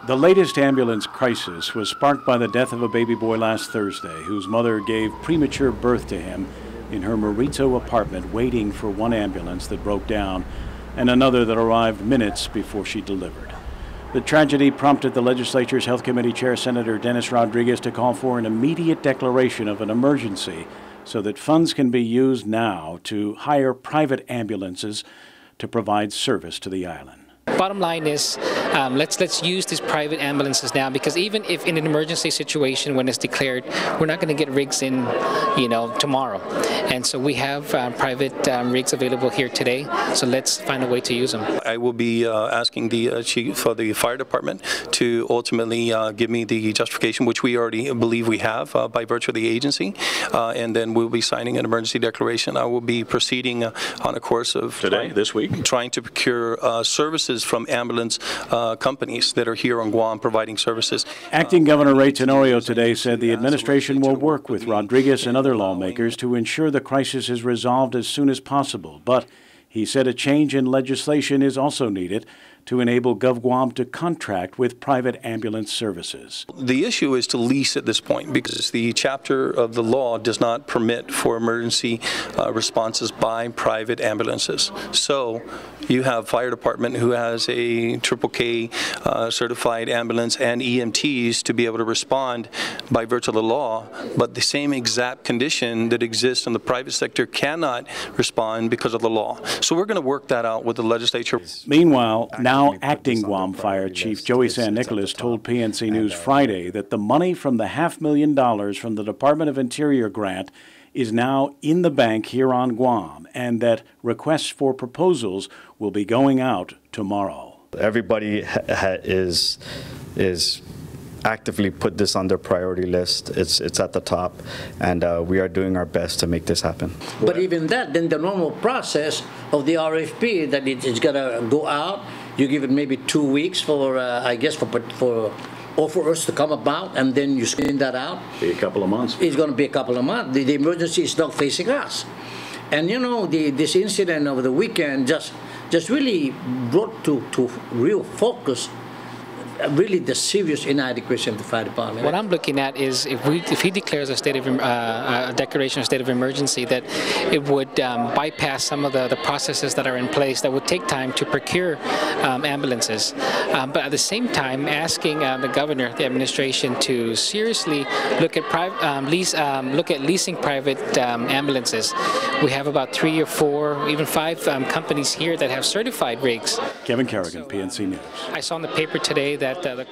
The latest ambulance crisis was sparked by the death of a baby boy last Thursday, whose mother gave premature birth to him in her Maritzo apartment, waiting for one ambulance that broke down and another that arrived minutes before she delivered. The tragedy prompted the legislature's Health Committee Chair, Senator Dennis Rodriguez, to call for an immediate declaration of an emergency so that funds can be used now to hire private ambulances to provide service to the island. Bottom line is, let's use these private ambulances now, because even if in an emergency situation when it's declared, we're not going to get rigs in, tomorrow. And so we have private rigs available here today. So let's find a way to use them. I will be asking the chief of the fire department to ultimately give me the justification, which we already believe we have by virtue of the agency, and then we'll be signing an emergency declaration. I will be proceeding on a course of this week, trying to procure services from ambulance companies that are here on Guam providing services. Acting Governor Ray Tenorio today said the administration will work with Rodriguez and other lawmakers to ensure the crisis is resolved as soon as possible. But he said a change in legislation is also needed to enable GovGuam to contract with private ambulance services. The issue is to lease at this point, because the chapter of the law does not permit for emergency responses by private ambulances. So you have fire department who has a KKK certified ambulance and EMTs to be able to respond by virtue of the law, but the same exact condition that exists in the private sector cannot respond because of the law. So we're going to work that out with the legislature. Meanwhile, now acting Guam Fire Chief Joey San Nicolas told PNC News Friday that the money from the $500,000 from the Department of Interior grant is now in the bank here on Guam, and that requests for proposals will be going out tomorrow. Everybody is actively put this on their priority list. It's at the top, and we are doing our best to make this happen. But even that, then the normal process of the RFP, that it's got to go out. You give it maybe 2 weeks for, I guess, for offers to come about, and then you send that out. Be a couple of months. It's going to be a couple of months. The emergency is not facing us. And this incident over the weekend just really brought to real focus really the serious inadequacy of the fire department. What I'm looking at is if he declares a state of a declaration of state of emergency, that it would bypass some of the processes that are in place that would take time to procure ambulances. But at the same time, asking the governor, the administration, to seriously look at leasing private ambulances. We have about 3 or 4, even 5 companies here that have certified rigs. Kevin Kerrigan, PNC News. I saw in the paper today that the